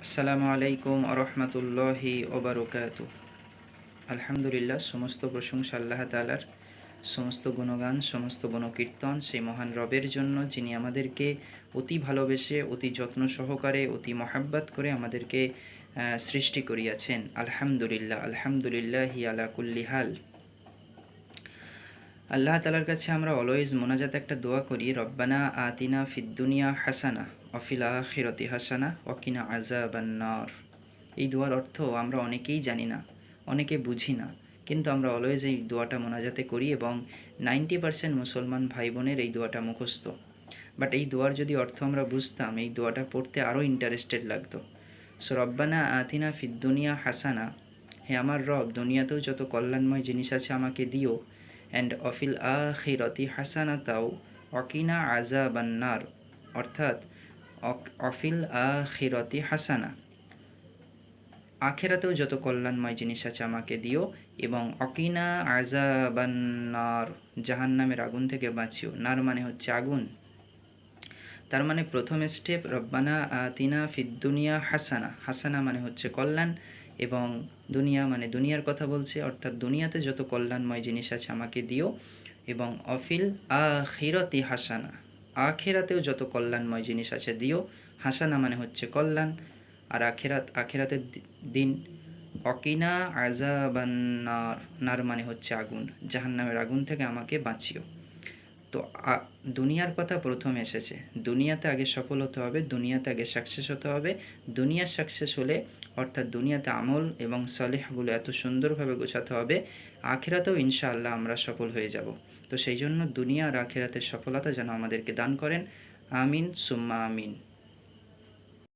আসসালামু আলাইকুম আরহামতুল্লাহি ওবারকাতু। আলহামদুলিল্লাহ, সমস্ত প্রশংসা আল্লাহ তাআলার, সমস্ত গুণগান, সমস্ত গুণকীর্তন সেই মহান রবের জন্য, যিনি আমাদেরকে অতি ভালোবেসে, অতি যত্ন সহকারে, অতি মহাব্বাত করে আমাদেরকে সৃষ্টি করিয়াছেন। আলহামদুলিল্লাহ, আলহামদুলিল্লাহি আলা কুল্লি হাল। আল্লাহ তালার কাছে আমরা অলওয়েজ মোনাজাত একটা দোয়া করি, রব্বানা আতিনা ফিদ দুনিয়া হাসানা অফিল আখিরাতি হাসানা ওয়াকিনা আযাবান নার। এই দোয়ার অর্থ আমরা অনেকেই জানি না, অনেকে বুঝি না, কিন্তু আমরা অলওয়েজ এই দোয়াটা মোনাজাতে করি এবং 90% মুসলমান ভাই বোনের এই দোয়াটা মুখস্থ। বাট এই দোয়ার যদি অর্থ আমরা বুঝতাম, এই দোয়াটা পড়তে আরও ইন্টারেস্টেড লাগতো। সো রব্বানা আতিনা ফিদ দুনিয়া হাসানা, হে আমার রব, দুনিয়াতেও যত কল্যাণময় জিনিস আছে আমাকে দিও, অ্যান্ড অফিল আখিরাতি হাসানাতাও অকিনা আযাবান নার, অর্থাৎ অফিল আখিরাতি হাসানা, আখেরাতেও যত কল্যাণময় জিনিস আছে আমাকে দিও, এবং অকিনা আযাবান নার, জাহান্নামের আগুন থেকে বাঁচিও। নার মানে হচ্ছে আগুন। তার মানে প্রথম স্টেপ রব্বানা আতিনা ফিদ দুনিয়া হাসানা, হাসানা মানে হচ্ছে কল্যাণ, এবং দুনিয়া মানে দুনিয়ার কথা বলছে, অর্থাৎ দুনিয়াতে যত কল্যাণময় জিনিস আছে আমাকে দিও, এবং অফিল আখিরাতি হাসানা, আখেরাতেও যত কল্যাণময় জিনিস আছে দিও। হাসানা মানে হচ্ছে কল্যাণ, আর আখেরাতের দিন অকিনা আযাবান নার, নার মানে হচ্ছে আগুন, জাহান্নামের আগুন থেকে আমাকে বাঁচিও। তো দুনিয়ার কথা প্রথম এসেছে, দুনিয়াতে আগে সফল হতে হবে, দুনিয়াতে আগে সাকসেস হতে হবে। দুনিয়া সাকসেস হলে, অর্থাৎ দুনিয়াতে আমল এবং সালেহগুলো এত সুন্দরভাবে গোছাতে হবে, আখিরাতেও ইনশাআল্লাহ আমরা সফল হয়ে যাব। তো সেই জন্য দুনিয়া আর আখিরাতের সফলতা যেন আমাদেরকে দান করেন। আমিন সুম্মা আমিন।